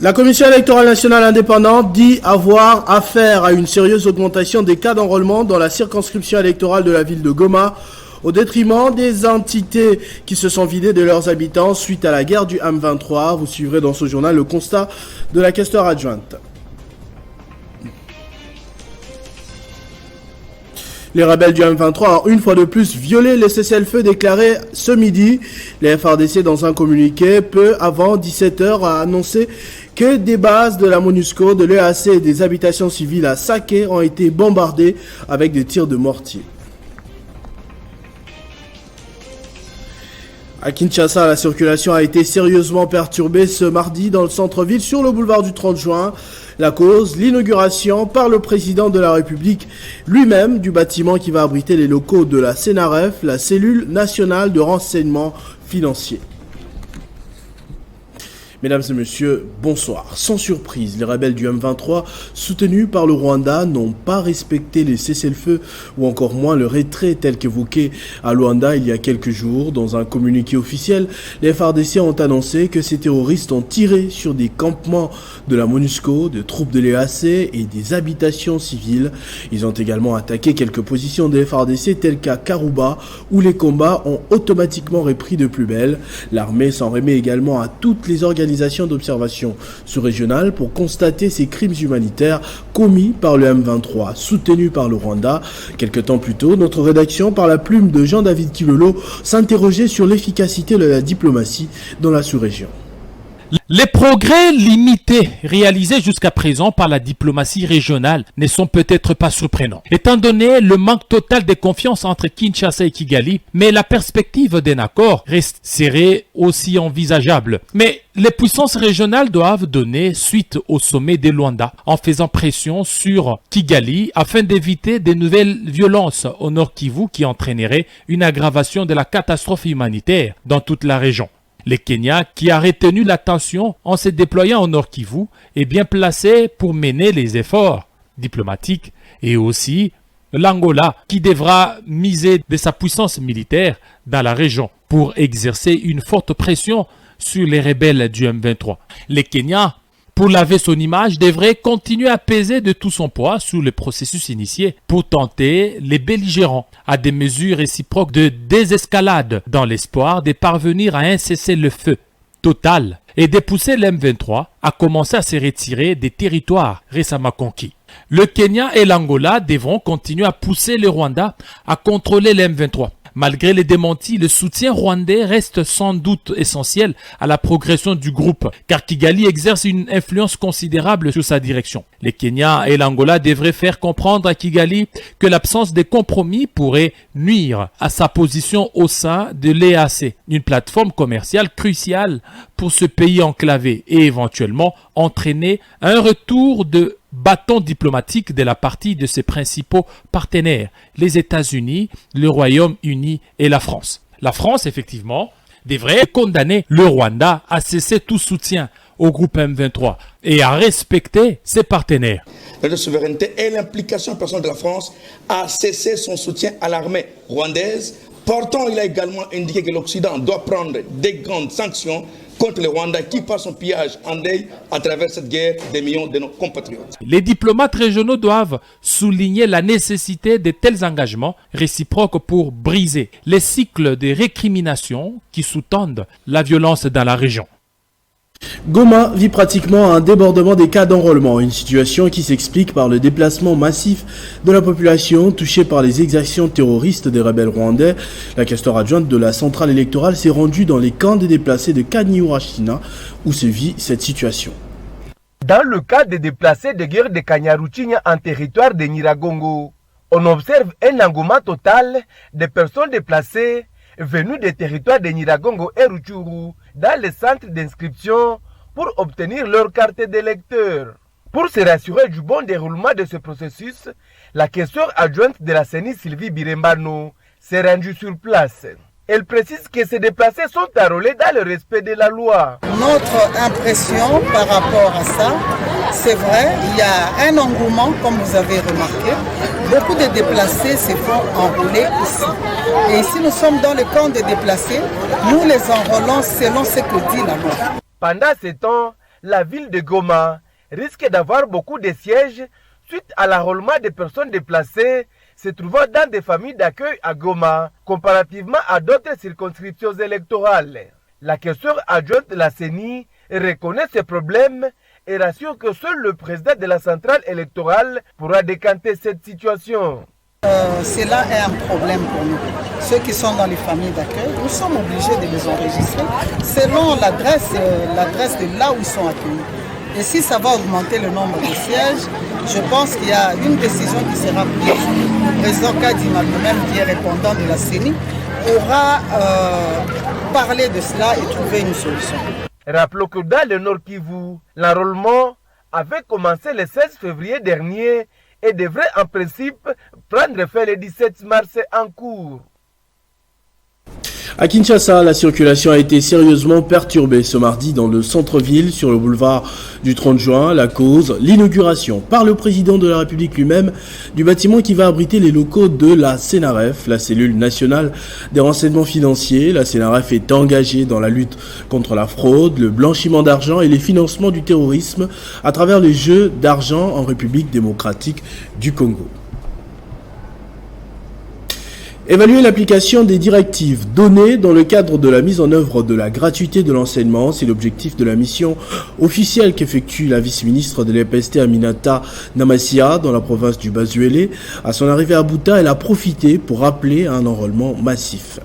La Commission électorale nationale indépendante dit avoir affaire à une sérieuse augmentation des cas d'enrôlement dans la circonscription électorale de la ville de Goma, au détriment des entités qui se sont vidées de leurs habitants suite à la guerre du M23. Vous suivrez dans ce journal le constat de la questeur adjointe. Les rebelles du M23 ont une fois de plus violé les cessez-le-feu déclarés ce midi. Les FARDC, dans un communiqué peu avant 17h, a annoncé que des bases de la MONUSCO, de l'EAC et des habitations civiles à Saké ont été bombardées avec des tirs de mortier. À Kinshasa, la circulation a été sérieusement perturbée ce mardi dans le centre-ville sur le boulevard du 30 juin. La cause, l'inauguration par le président de la République lui-même du bâtiment qui va abriter les locaux de la CNRF, la cellule nationale de renseignement financier. Mesdames et messieurs, bonsoir. Sans surprise, les rebelles du M23, soutenus par le Rwanda, n'ont pas respecté les cessez-le-feu ou encore moins le retrait tel qu'évoqué à Luanda il y a quelques jours. Dans un communiqué officiel, les FARDC ont annoncé que ces terroristes ont tiré sur des campements de la MONUSCO, de troupes de l'EAC et des habitations civiles. Ils ont également attaqué quelques positions des FARDC telles qu'à Karouba où les combats ont automatiquement repris de plus belle. L'armée s'en remet également à toutes les organisations d'observation sous-régionale pour constater ces crimes humanitaires commis par le M23, soutenu par le Rwanda. Quelque temps plus tôt, notre rédaction, par la plume de Jean-David Kilolo, s'interrogeait sur l'efficacité de la diplomatie dans la sous-région. Les progrès limités réalisés jusqu'à présent par la diplomatie régionale ne sont peut-être pas surprenants, étant donné le manque total de confiance entre Kinshasa et Kigali, mais la perspective d'un accord serait aussi envisageable. Mais les puissances régionales doivent donner suite au sommet de Luanda en faisant pression sur Kigali afin d'éviter de nouvelles violences au Nord Kivu qui entraîneraient une aggravation de la catastrophe humanitaire dans toute la région. Le Kenya, qui a retenu l'attention en se déployant au Nord Kivu, est bien placé pour mener les efforts diplomatiques, et aussi l'Angola, qui devra miser de sa puissance militaire dans la région pour exercer une forte pression sur les rebelles du M23. Le Kenya, pour laver son image, devrait continuer à peser de tout son poids sur le processus initié pour tenter les belligérants à des mesures réciproques de désescalade dans l'espoir de parvenir à un cessez-le-feu total et de pousser l'M23 à commencer à se retirer des territoires récemment conquis. Le Kenya et l'Angola devront continuer à pousser le Rwanda à contrôler l'M23. Malgré les démentis, le soutien rwandais reste sans doute essentiel à la progression du groupe, car Kigali exerce une influence considérable sur sa direction. Les Kenya et l'Angola devraient faire comprendre à Kigali que l'absence de compromis pourrait nuire à sa position au sein de l'EAC, une plateforme commerciale cruciale pour ce pays enclavé et éventuellement entraîner un retour de bâton diplomatique de la partie de ses principaux partenaires, les États-Unis, le Royaume-Uni et la France. La France, effectivement, devrait condamner le Rwanda à cesser tout soutien au groupe M23 et à respecter ses partenaires. La souveraineté et l'implication personnelle de la France à cesser son soutien à l'armée rwandaise. Pourtant, il a également indiqué que l'Occident doit prendre des grandes sanctions contre le Rwanda qui, par son pillage, endeuille à travers cette guerre des millions de nos compatriotes. Les diplomates régionaux doivent souligner la nécessité de tels engagements réciproques pour briser les cycles de récrimination qui sous-tendent la violence dans la région. Goma vit pratiquement un débordement des cas d'enrôlement, une situation qui s'explique par le déplacement massif de la population touchée par les exactions terroristes des rebelles rwandais. La questeur adjointe de la centrale électorale s'est rendue dans les camps des déplacés de Kanyiurashina où se vit cette situation. Dans le cas des déplacés de guerre de Kanyaruchinya en territoire de Nyiragongo, on observe un engouement total de personnes déplacées venues des territoires de Nyiragongo et Rutshuru dans les centres d'inscription pour obtenir leur carte d'électeur. Pour se rassurer du bon déroulement de ce processus, la questeur adjointe de la CENI, Sylvie Birembano, s'est rendue sur place. Elle précise que ces déplacés sont enrôlés dans le respect de la loi. Notre impression par rapport à ça, c'est vrai, il y a un engouement, comme vous avez remarqué. beaucoup de déplacés se font enrôler ici. Et ici, nous sommes dans le camp des déplacés. Nous les enrôlons selon ce que dit la loi. Pendant ce temps, la ville de Goma risque d'avoir beaucoup de sièges suite à l'enrôlement des personnes déplacées se trouvant dans des familles d'accueil à Goma, comparativement à d'autres circonscriptions électorales. La questeur adjointe de la CENI reconnaît ces problèmes et rassure que seul le président de la centrale électorale pourra décanter cette situation. Cela est un problème pour nous. Ceux qui sont dans les familles d'accueil, nous sommes obligés de les enregistrer selon l'adresse de là où ils sont accueillis. Et si ça va augmenter le nombre de sièges, je pense qu'il y a une décision qui sera prise. Le président Kadima, lui-même qui est répondant de la CENI, pourra parler de cela et trouver une solution. Rappelons que dans le Nord Kivu, l'enrôlement avait commencé le 16 février dernier et devrait en principe prendre fin le 17 mars en cours. À Kinshasa, la circulation a été sérieusement perturbée ce mardi dans le centre-ville sur le boulevard du 30 juin. La cause, l'inauguration par le président de la République lui-même du bâtiment qui va abriter les locaux de la CNRF, la cellule nationale des renseignements financiers. La CNRF est engagée dans la lutte contre la fraude, le blanchiment d'argent et les financements du terrorisme à travers les jeux d'argent en République démocratique du Congo. Évaluer l'application des directives données dans le cadre de la mise en œuvre de la gratuité de l'enseignement, c'est l'objectif de la mission officielle qu'effectue la vice-ministre de l'EPST Aminata Namassia dans la province du Bazuélé. À son arrivée à Bouta, elle a profité pour appeler à un enrôlement massif.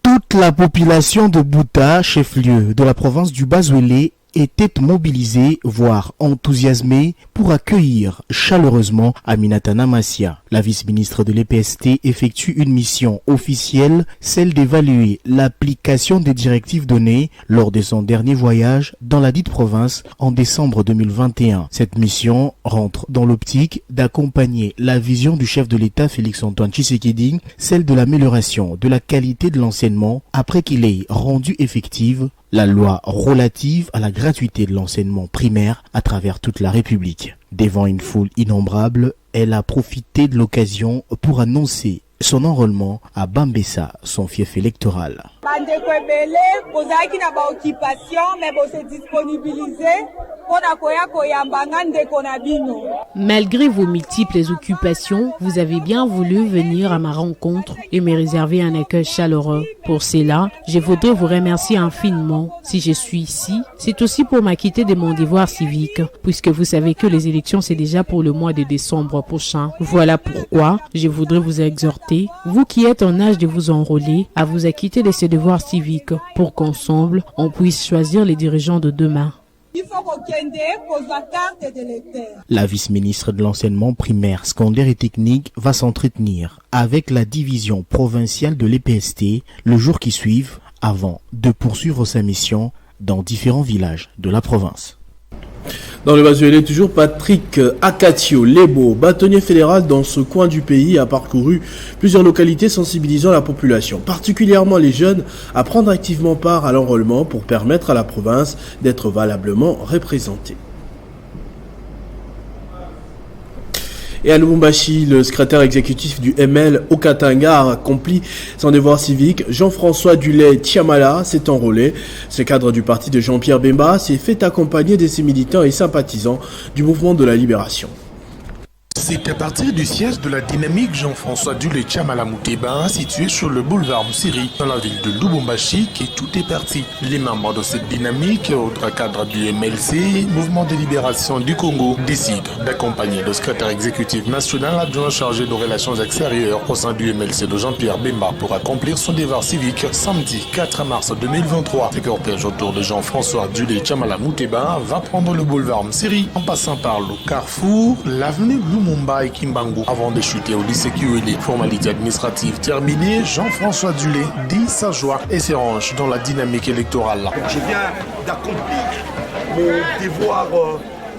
Toute la population de Bouta, chef-lieu de la province du Bazuélé, était mobilisée, voire enthousiasmée, pour accueillir chaleureusement Aminata Namassia. La vice-ministre de l'EPST effectue une mission officielle, celle d'évaluer l'application des directives données lors de son dernier voyage dans la dite province en décembre 2021. Cette mission rentre dans l'optique d'accompagner la vision du chef de l'État Félix-Antoine Tshisekedi, celle de l'amélioration de la qualité de l'enseignement après qu'il ait rendu effective la loi relative à la gratuité de l'enseignement primaire à travers toute la République. Devant une foule innombrable, elle a profité de l'occasion pour annoncer son enrôlement à Bambessa, son fief électoral. Malgré vos multiples occupations, vous avez bien voulu venir à ma rencontre et me réserver un accueil chaleureux. Pour cela, je voudrais vous remercier infiniment. Si je suis ici, c'est aussi pour m'acquitter de mon devoir civique, puisque vous savez que les élections c'est déjà pour le mois de décembre prochain. Voilà pourquoi je voudrais vous exhorter, vous qui êtes en âge de vous enrôler, à vous acquitter de ces devoirs civiques pour qu'ensemble, on puisse choisir les dirigeants de demain. La vice-ministre de l'enseignement primaire, secondaire et technique va s'entretenir avec la division provinciale de l'EPST le jour qui suit avant de poursuivre sa mission dans différents villages de la province. Dans le Bazuélé, toujours Patrick Akatio Lebo, bâtonnier fédéral dans ce coin du pays, a parcouru plusieurs localités sensibilisant la population, particulièrement les jeunes, à prendre activement part à l'enrôlement pour permettre à la province d'être valablement représentée. Et à Lubumbashi, le secrétaire exécutif du ML Okatanga a accompli son devoir civique. Jean-François Dulay-Tiamala s'est enrôlé. Ce cadre du parti de Jean-Pierre Bemba s'est fait accompagner de ses militants et sympathisants du mouvement de la libération. C'est à partir du siège de la dynamique Jean-François Dulay-Tiamala Mouteba, situé sur le boulevard Moussiri, dans la ville de Lubumbashi, que tout est parti. Les membres de cette dynamique, autre cadre du MLC, Mouvement de libération du Congo, décident d'accompagner le secrétaire exécutif national adjoint chargé de relations extérieures au sein du MLC de Jean-Pierre Bemba pour accomplir son devoir civique samedi 4 mars 2023. Le cortège autour de Jean-François Dulay-Tiamala Mouteba va prendre le boulevard Moussiri en passant par le carrefour, l'avenue Lumumba et Kimbangu avant de chuter au lycée Kiwele. Formalité administrative terminée, Jean-François Dulay dit sa joie et se range dans la dynamique électorale. Je viens d'accomplir mon devoir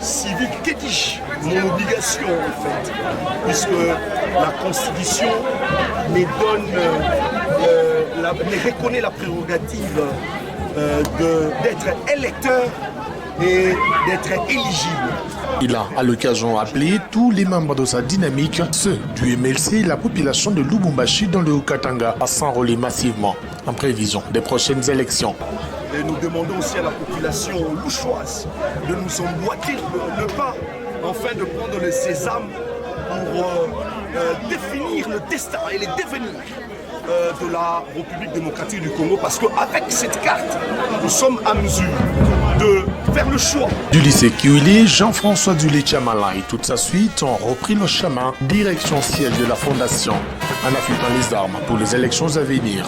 civique, que dis-je, mon obligation en fait, puisque la Constitution me reconnaît la prérogative d'être électeur et d'être éligible. Il a à l'occasion appelé tous les membres de sa dynamique, ceux du MLC et la population de Lubumbashi dans le Haut-Katanga, à s'enrôler massivement en prévision des prochaines élections. Et nous demandons aussi à la population louchoise de nous emboîter le pas, afin de prendre le sésame pour définir le destin et les devenirs de la République démocratique du Congo, parce qu'avec cette carte, nous sommes à mesure de faire le choix. Du lycée Kiwili, Jean-François Dulé-Chamala et toute sa suite ont repris le chemin direction ciel de la Fondation en affûtant les armes pour les élections à venir.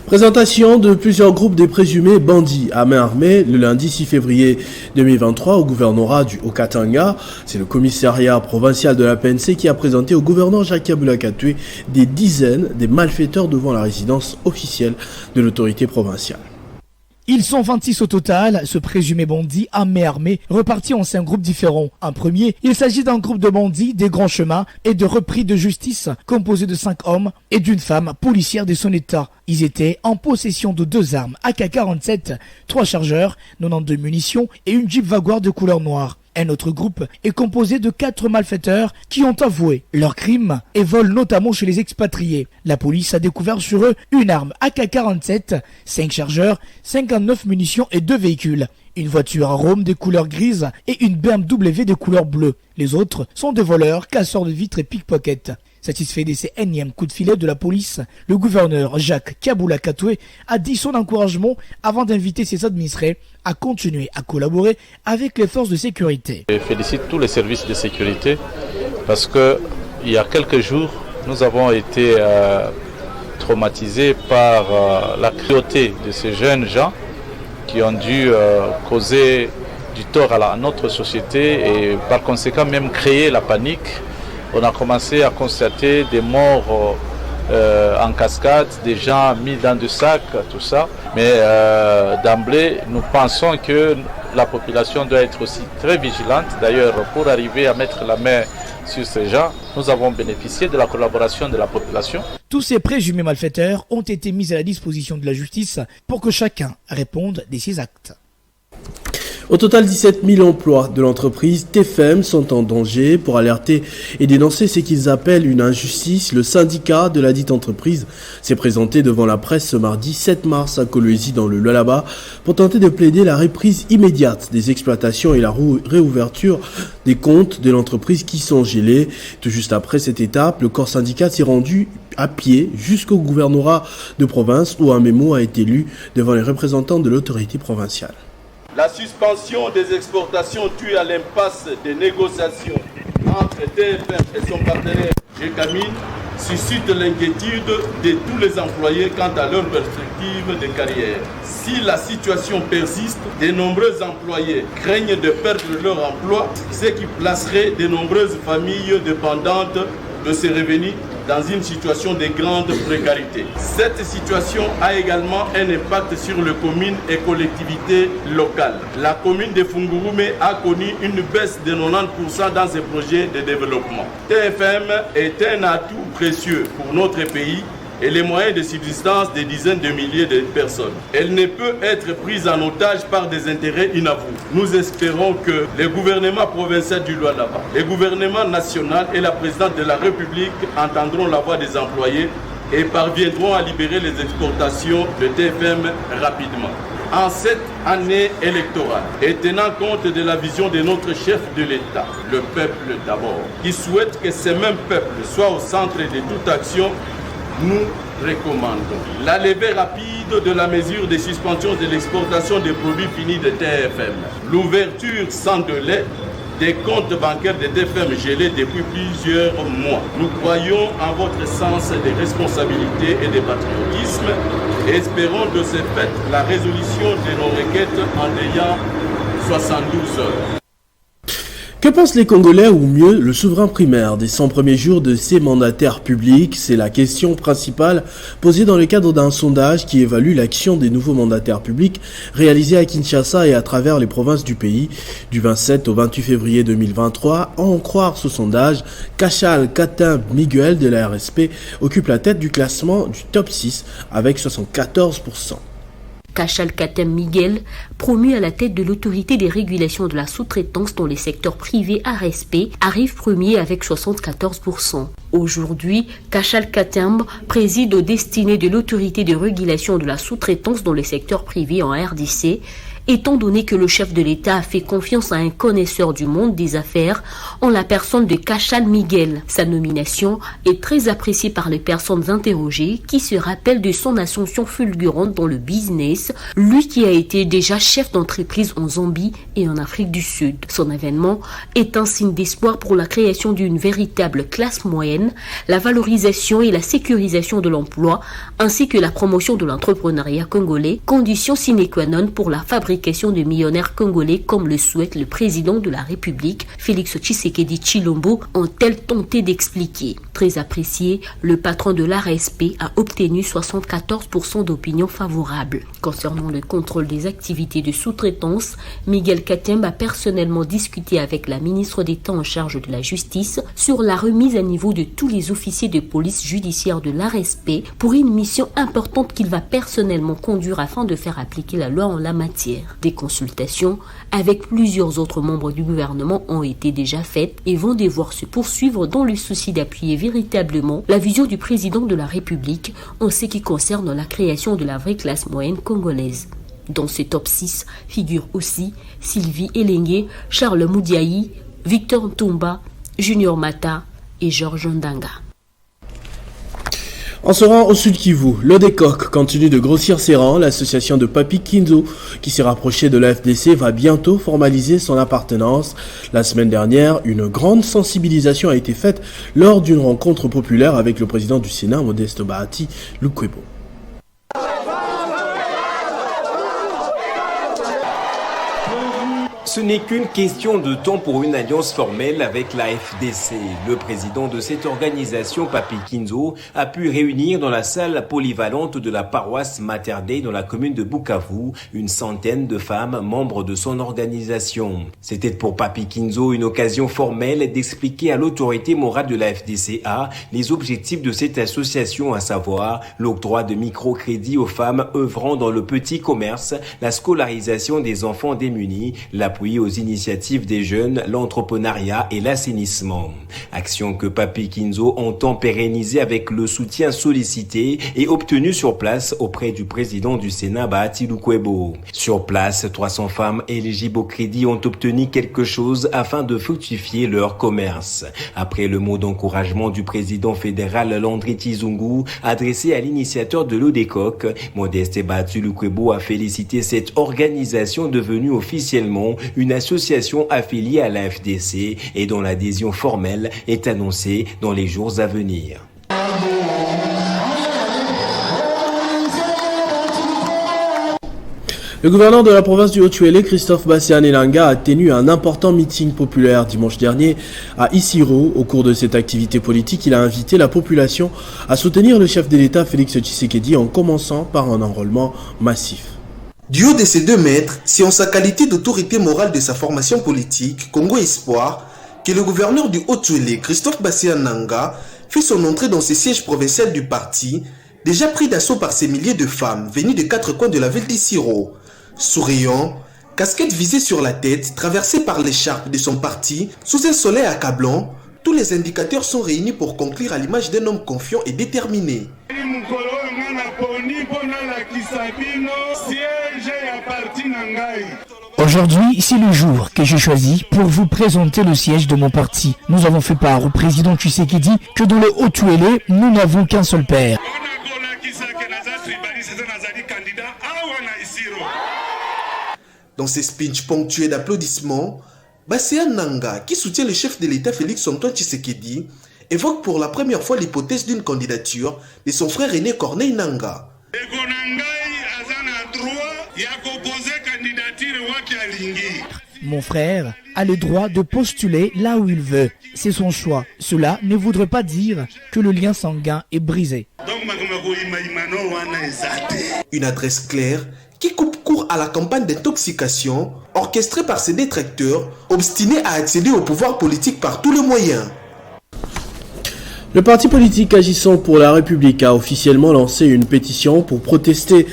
Présentation de plusieurs groupes des présumés bandits à main armée le lundi 6 février 2023 au gouvernorat du Haut-Katanga. C'est le commissariat provincial de la PNC qui a présenté au gouverneur Jacques Kabula-Katoué des dizaines des malfaiteurs devant la résidence officielle de l'autorité provinciale. Ils sont 26 au total, ce présumé bandit à main armée, repartis en 5 groupes différents. Un premier, il s'agit d'un groupe de bandits des grands chemins et de repris de justice, composé de 5 hommes et d'une femme policière de son état. Ils étaient en possession de 2 armes AK-47, 3 chargeurs, 92 munitions et une Jeep Jaguar de couleur noire. Un autre groupe est composé de 4 malfaiteurs qui ont avoué leurs crimes et volent notamment chez les expatriés. La police a découvert sur eux une arme AK-47, 5 chargeurs, 59 munitions et 2 véhicules. Une voiture à Rome de couleur grise et une BMW de couleur bleue. Les autres sont des voleurs, casseurs de vitres et pickpockets. Satisfait de ces énièmes coups de filet de la police, le gouverneur Jacques Kabula-Katoué a dit son encouragement avant d'inviter ses administrés à continuer à collaborer avec les forces de sécurité. Je félicite tous les services de sécurité parce que il y a quelques jours, nous avons été traumatisés par la cruauté de ces jeunes gens qui ont dû causer du tort à notre société et par conséquent même créer la panique. On a commencé à constater des morts en cascade, des gens mis dans des sacs, tout ça. Mais d'emblée, nous pensons que la population doit être aussi très vigilante. D'ailleurs, pour arriver à mettre la main sur ces gens, nous avons bénéficié de la collaboration de la population. Tous ces présumés malfaiteurs ont été mis à la disposition de la justice pour que chacun réponde de ses actes. Au total, 17 000 emplois de l'entreprise TFM sont en danger. Pour alerter et dénoncer ce qu'ils appellent une injustice, le syndicat de la dite entreprise s'est présenté devant la presse ce mardi 7 mars à Kolwezi dans le Lualaba pour tenter de plaider la reprise immédiate des exploitations et la réouverture des comptes de l'entreprise qui sont gelés. Tout juste après cette étape, le corps syndical s'est rendu à pied jusqu'au gouvernorat de province où un mémo a été lu devant les représentants de l'autorité provinciale. La suspension des exportations due à l'impasse des négociations entre TFM et son partenaire GECAMIN suscite l'inquiétude de tous les employés quant à leur perspective de carrière. Si la situation persiste, de nombreux employés craignent de perdre leur emploi, ce qui placerait de nombreuses familles dépendantes de ces revenus dans une situation de grande précarité. Cette situation a également un impact sur les communes et collectivités locales. La commune de Fungurume a connu une baisse de 90% dans ses projets de développement. TFM est un atout précieux pour notre pays et les moyens de subsistance des dizaines de milliers de personnes. Elle ne peut être prise en otage par des intérêts inavoués. Nous espérons que le gouvernement provincial du Lualaba, le gouvernement national et la présidente de la République entendront la voix des employés et parviendront à libérer les exportations de TFM rapidement. En cette année électorale, et tenant compte de la vision de notre chef de l'État, le peuple d'abord, qui souhaite que ce même peuple soit au centre de toute action, nous recommandons la levée rapide de la mesure de suspension de l'exportation des produits finis de TFM, l'ouverture sans délai des comptes bancaires de TFM gelés depuis plusieurs mois. Nous croyons en votre sens de responsabilité et de patriotisme et espérons de ce fait la résolution de nos requêtes en ayant 72 heures. Que pensent les Congolais, ou mieux, le souverain primaire des 100 premiers jours de ces mandataires publics? C'est la question principale posée dans le cadre d'un sondage qui évalue l'action des nouveaux mandataires publics réalisé à Kinshasa et à travers les provinces du pays. Du 27 au 28 février 2023, à en croire ce sondage, Kachal Katin Miguel de la RSP occupe la tête du classement du top 6 avec 74%. Kachal Katem Miguel, promu à la tête de l'autorité des régulations de la sous-traitance dans les secteurs privés à respect, arrive premier avec 74%. Aujourd'hui, Kachal Katem préside aux destinées de l'autorité de régulation de la sous-traitance dans les secteurs privés en RDC, étant donné que le chef de l'État a fait confiance à un connaisseur du monde des affaires en la personne de Kachal Miguel. Sa nomination est très appréciée par les personnes interrogées qui se rappellent de son ascension fulgurante dans le business, lui qui a été déjà chef d'entreprise en Zambie et en Afrique du Sud. Son avènement est un signe d'espoir pour la création d'une véritable classe moyenne, la valorisation et la sécurisation de l'emploi, ainsi que la promotion de l'entrepreneuriat congolais, condition sine qua non pour la fabrication de millionnaires congolais comme le souhaite le président de la République, Félix Tshisekedi Tshilombo, ont-elles tenté d'expliquer. Très apprécié, le patron de l'ARSP a obtenu 74% d'opinions favorables. Concernant le contrôle des activités de sous-traitance, Miguel Katem a personnellement discuté avec la ministre d'État en charge de la justice sur la remise à niveau de tous les officiers de police judiciaire de l'ARSP pour une mission importante qu'il va personnellement conduire afin de faire appliquer la loi en la matière. Des consultations avec plusieurs autres membres du gouvernement ont été déjà faites et vont devoir se poursuivre dans le souci d'appuyer véritablement la vision du président de la République en ce qui concerne la création de la vraie classe moyenne congolaise. Dans ce top 6 figurent aussi Sylvie Elengue, Charles Moudiaï, Victor Ntumba, Junior Mata et Georges Ndanga. En se rend au Sud Kivu, l'ODECOC continue de grossir ses rangs. L'association de Papi Kinzo, qui s'est rapprochée de la FDC, va bientôt formaliser son appartenance. La semaine dernière, une grande sensibilisation a été faite lors d'une rencontre populaire avec le président du Sénat, Modeste Bahati Lukwebo. Ce n'est qu'une question de temps pour une alliance formelle avec la FDC. Le président de cette organisation, Papi Kinzo, a pu réunir dans la salle polyvalente de la paroisse Mater Dei dans la commune de Bukavu une centaine de femmes membres de son organisation. C'était pour Papi Kinzo une occasion formelle d'expliquer à l'autorité morale de la FDCA les objectifs de cette association, à savoir l'octroi de microcrédits aux femmes œuvrant dans le petit commerce, la scolarisation des enfants démunis, l'appui aux initiatives des jeunes, l'entrepreneuriat et l'assainissement. Action que Papi Kinzo entend pérenniser avec le soutien sollicité et obtenu sur place auprès du président du Sénat, Bahati Lukwebo. Sur place, 300 femmes éligibles au crédit ont obtenu quelque chose afin de fructifier leur commerce. Après le mot d'encouragement du président fédéral Landry Tizungu, adressé à l'initiateur de l'ODECOC, Modeste Bahati Lukwebo a félicité cette organisation devenue officiellement une association affiliée à la FDC et dont l'adhésion formelle est annoncée dans les jours à venir. Le gouverneur de la province du Haut-Uélé, Christophe Bassian-Elanga, a tenu un important meeting populaire dimanche dernier à Isiro. Au cours de cette activité politique, il a invité la population à soutenir le chef de l'État, Félix Tshisekedi, en commençant par un enrôlement massif. Du haut de ces 2 mètres, c'est en sa qualité d'autorité morale de sa formation politique, Congo Espoir, que le gouverneur du Haut-Uélé, Christophe Bassian-Elanga, fait son entrée dans ce siège provincial du parti, déjà pris d'assaut par ces milliers de femmes venues des 4 coins de la ville d'Isiro. Souriant, casquette visée sur la tête, traversée par l'écharpe de son parti, sous un soleil accablant, tous les indicateurs sont réunis pour conclure à l'image d'un homme confiant et déterminé. Aujourd'hui, c'est le jour que j'ai choisi pour vous présenter le siège de mon parti. Nous avons fait part au président Tshisekedi que dans le Haut-Uélé, nous n'avons qu'un seul père. Dans ces speeches ponctués d'applaudissements, Bassian-Elanga, qui soutient le chef de l'État Félix Antoine Tshisekedi, évoque pour la première fois l'hypothèse d'une candidature de son frère aîné Corneille Nangaa. Mon frère a le droit de postuler là où il veut. C'est son choix. Cela ne voudrait pas dire que le lien sanguin est brisé. Une adresse claire qui coupe court à la campagne d'intoxication orchestrée par ses détracteurs obstinés à accéder au pouvoir politique par tous les moyens. Le parti politique Agissons pour la République a officiellement lancé une pétition pour protester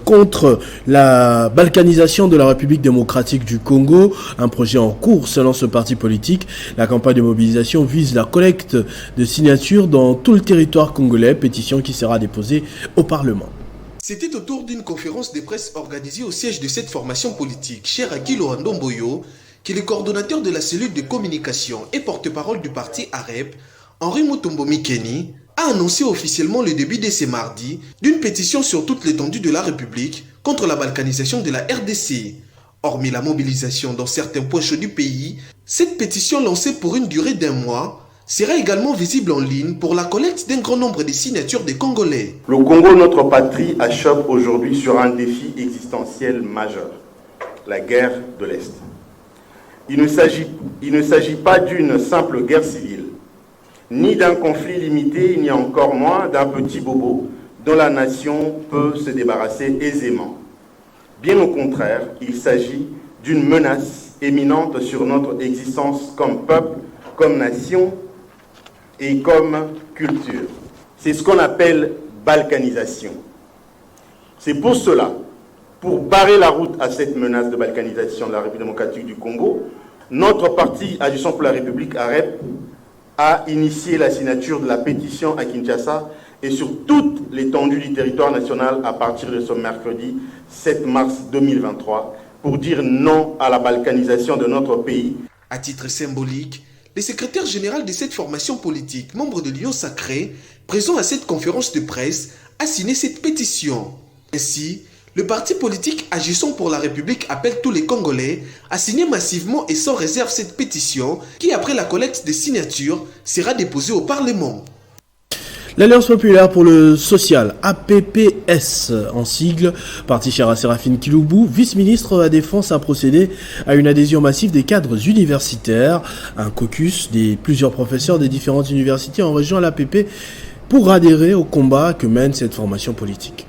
contre la balkanisation de la République démocratique du Congo, un projet en cours selon ce parti politique. La campagne de mobilisation vise la collecte de signatures dans tout le territoire congolais, pétition qui sera déposée au Parlement. C'était autour d'une conférence de presse organisée au siège de cette formation politique, cher Akilo Ndomboyo, qui est le coordonnateur de la cellule de communication et porte-parole du parti AREP, Henri Mutombo Mikeni, a annoncé officiellement le début de ce mardi d'une pétition sur toute l'étendue de la République contre la balkanisation de la RDC. Hormis la mobilisation dans certains points chauds du pays, cette pétition lancée pour une durée d'1 mois sera également visible en ligne pour la collecte d'un grand nombre de signatures des Congolais. Le Congo, notre patrie, achoppe aujourd'hui sur un défi existentiel majeur, la guerre de l'Est. Il ne s'agit pas d'une simple guerre civile, ni d'un conflit limité, ni encore moins d'un petit bobo dont la nation peut se débarrasser aisément. Bien au contraire, il s'agit d'une menace éminente sur notre existence comme peuple, comme nation et comme culture. C'est ce qu'on appelle balkanisation. C'est pour cela, pour barrer la route à cette menace de balkanisation de la République démocratique du Congo, notre parti Agissons pour la République AREP a initié la signature de la pétition à Kinshasa et sur toute l'étendue du territoire national à partir de ce mercredi 7 mars 2023 pour dire non à la balkanisation de notre pays. À titre symbolique, le secrétaire général de cette formation politique, membre de l'Union Sacrée, présent à cette conférence de presse, a signé cette pétition. Ainsi, le parti politique Agissons pour la République appelle tous les Congolais à signer massivement et sans réserve cette pétition qui, après la collecte des signatures, sera déposée au Parlement. L'Alliance populaire pour le social, APPS en sigle, parti cher à Séraphine Kiloubou, vice-ministre de la Défense, a procédé à une adhésion massive des cadres universitaires. Un caucus des plusieurs professeurs des différentes universités ont rejoint l'APP pour adhérer au combat que mène cette formation politique.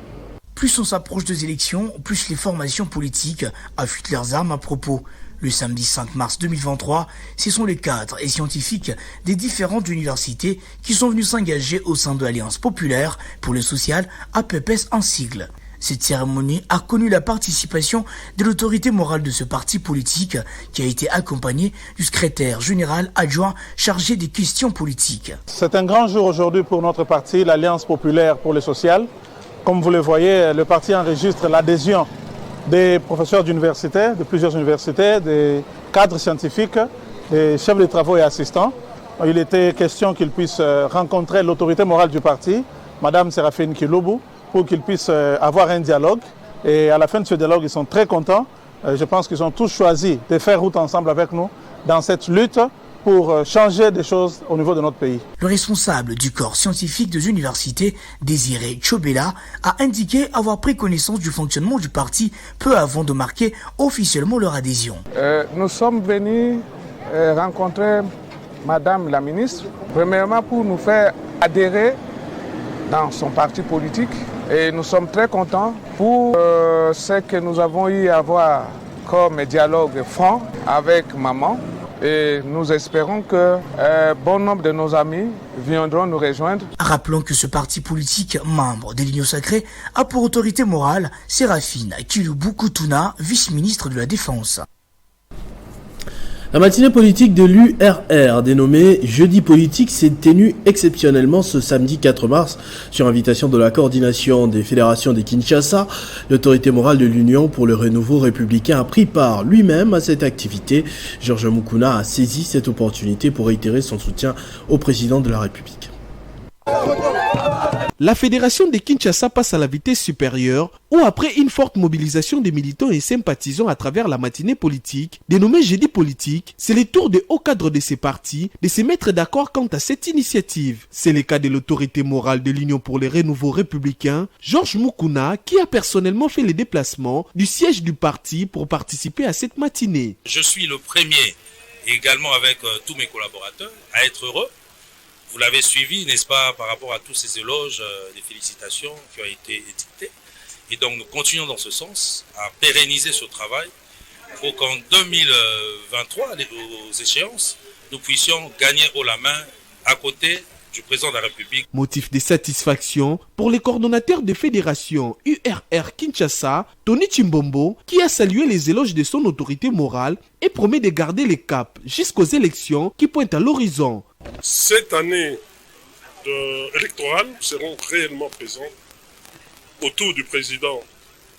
Plus on s'approche des élections, plus les formations politiques affûtent leurs armes à propos. Le samedi 5 mars 2023, ce sont les cadres et scientifiques des différentes universités qui sont venus s'engager au sein de l'Alliance populaire pour le social, APPS en sigle. Cette cérémonie a connu la participation de l'autorité morale de ce parti politique qui a été accompagné du secrétaire général adjoint chargé des questions politiques. C'est un grand jour aujourd'hui pour notre parti, l'Alliance populaire pour le social. Comme vous le voyez, le parti enregistre l'adhésion des professeurs d'université, de plusieurs universités, des cadres scientifiques, des chefs de travaux et assistants. Il était question qu'ils puissent rencontrer l'autorité morale du parti, Madame Séraphine Kiloubou, pour qu'ils puissent avoir un dialogue. Et à la fin de ce dialogue, ils sont très contents. Je pense qu'ils ont tous choisi de faire route ensemble avec nous dans cette lutte pour changer des choses au niveau de notre pays. Le responsable du corps scientifique des universités, Désiré Chobela, a indiqué avoir pris connaissance du fonctionnement du parti peu avant de marquer officiellement leur adhésion. Nous sommes venus rencontrer Madame la ministre, premièrement pour nous faire adhérer dans son parti politique. Et nous sommes très contents pour ce que nous avons eu à avoir comme dialogue franc avec maman. Et nous espérons que bon nombre de nos amis viendront nous rejoindre. Rappelons que ce parti politique, membre de l'Union Sacrée, a pour autorité morale Séraphine Kiloubou Koutouna, vice-ministre de la Défense. La matinée politique de l'URR, dénommée Jeudi politique, s'est tenue exceptionnellement ce samedi 4 mars sur invitation de la coordination des fédérations de Kinshasa. L'autorité morale de l'Union pour le renouveau républicain a pris part lui-même à cette activité. Georges Mukuna a saisi cette opportunité pour réitérer son soutien au président de la République. La fédération de Kinshasa passe à la vitesse supérieure où, après une forte mobilisation des militants et sympathisants à travers la matinée politique, dénommée Jeudi politique, c'est le tour des hauts cadres de ces partis de se mettre d'accord quant à cette initiative. C'est le cas de l'autorité morale de l'Union pour les renouveaux républicains, Georges Mukuna, qui a personnellement fait les déplacements du siège du parti pour participer à cette matinée. Je suis le premier, également avec tous mes collaborateurs, à être heureux. Vous l'avez suivi, n'est-ce pas, par rapport à tous ces éloges, des félicitations qui ont été édictées. Et donc nous continuons dans ce sens à pérenniser ce travail pour qu'en 2023, aux échéances, nous puissions gagner haut la main à côté du président de la République. Motif de satisfaction pour les coordonnateurs de fédération URR Kinshasa, Tony Chimbombo, qui a salué les éloges de son autorité morale et promet de garder les caps jusqu'aux élections qui pointent à l'horizon. Cette année électorale, nous serons réellement présents autour du président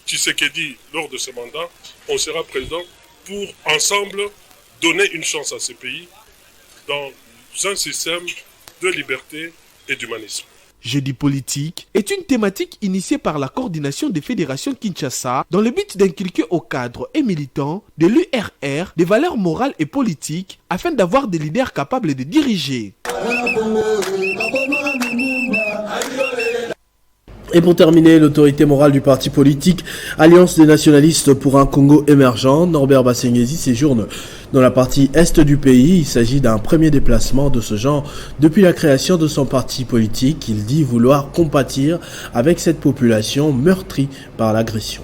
Tshisekedi lors de ce mandat. On sera présent pour ensemble donner une chance à ce pays dans un système de liberté et d'humanisme. Jeudi politique est une thématique initiée par la coordination des fédérations Kinshasa dans le but d'inculquer aux cadres et militants de l'URR des valeurs morales et politiques afin d'avoir des leaders capables de diriger. Et pour terminer, l'autorité morale du parti politique Alliance des nationalistes pour un Congo émergent, Norbert Basengezi, séjourne dans la partie est du pays. Il s'agit d'un premier déplacement de ce genre depuis la création de son parti politique. Il dit vouloir compatir avec cette population meurtrie par l'agression.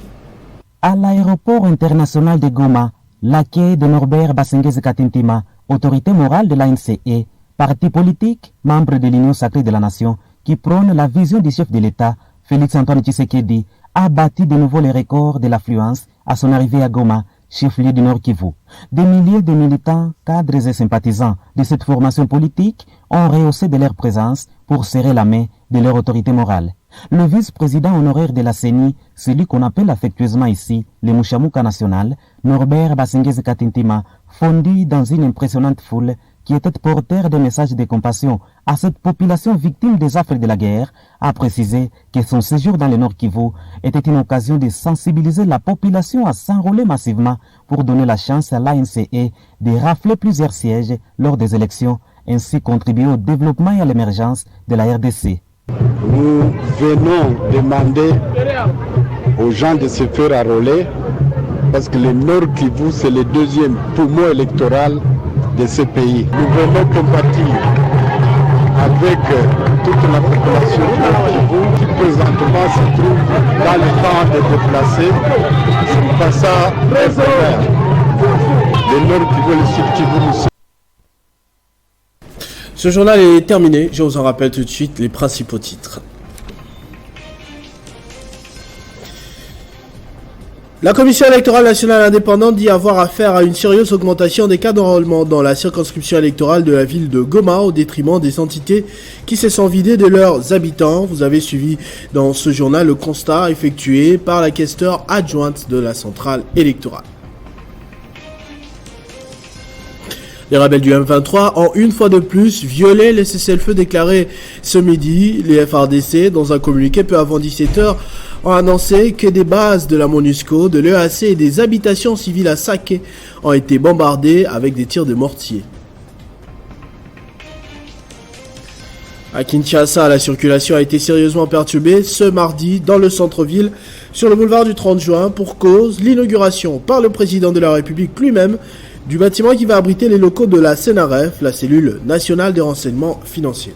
À l'aéroport international de Goma, l'accueil de Norbert Basengezi Katintima, autorité morale de l'ANCE, parti politique, membre de l'Union sacrée de la nation, qui prône la vision du chef de l'État, Félix-Antoine Tshisekedi, a battu de nouveau les records de l'affluence à son arrivée à Goma, chef-lieu du Nord Kivu. Des milliers de militants, cadres et sympathisants de cette formation politique ont rehaussé de leur présence pour serrer la main de leur autorité morale. Le vice-président honoraire de la CENI, celui qu'on appelle affectueusement ici le Mouchamouka national, Norbert Basengezi Katintima, fondu dans une impressionnante foule qui était porteur de messages de compassion à cette population victime des affres de la guerre, a précisé que son séjour dans le Nord Kivu était une occasion de sensibiliser la population à s'enrôler massivement pour donner la chance à l'ANCE de rafler plusieurs sièges lors des élections, ainsi contribuer au développement et à l'émergence de la RDC. Nous venons demander aux gens de se faire enrôler parce que le Nord Kivu, c'est le deuxième poumon électoral de ce pays. Nous venons compatir avec toute la population du Nord Kivu qui présentement se trouve dans le camp de déplacés. Ce n'est pas ça le problème. Le Nord Kivu et le Sud Kivu nous sommes. Ce journal est terminé. Je vous en rappelle tout de suite les principaux titres. La Commission électorale nationale indépendante dit avoir affaire à une sérieuse augmentation des cas d'enrôlement dans la circonscription électorale de la ville de Goma au détriment des entités qui se sont vidées de leurs habitants. Vous avez suivi dans ce journal le constat effectué par la questeur adjointe de la centrale électorale. Les rebelles du M23 ont une fois de plus violé les cessez-le-feu déclarés ce midi. Les FARDC, dans un communiqué peu avant 17h, ont annoncé que des bases de la MONUSCO, de l'EAC et des habitations civiles à Saké ont été bombardées avec des tirs de mortier. À Kinshasa, la circulation a été sérieusement perturbée ce mardi dans le centre-ville sur le boulevard du 30 juin pour cause l'inauguration par le président de la République lui-même du bâtiment qui va abriter les locaux de la CNRF, la cellule nationale des renseignements financiers.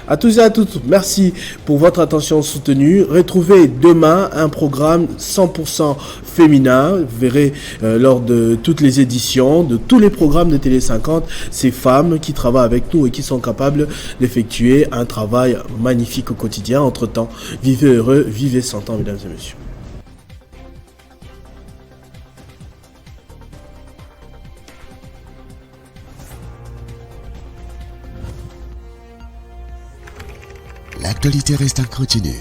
À tous et à toutes, merci pour votre attention soutenue. Retrouvez demain un programme 100% féminin. Vous verrez lors de toutes les éditions, de tous les programmes de Télé 50, ces femmes qui travaillent avec nous et qui sont capables d'effectuer un travail magnifique au quotidien. Entre-temps, vivez heureux, vivez 100 ans, mesdames et messieurs. L'actualité reste en continu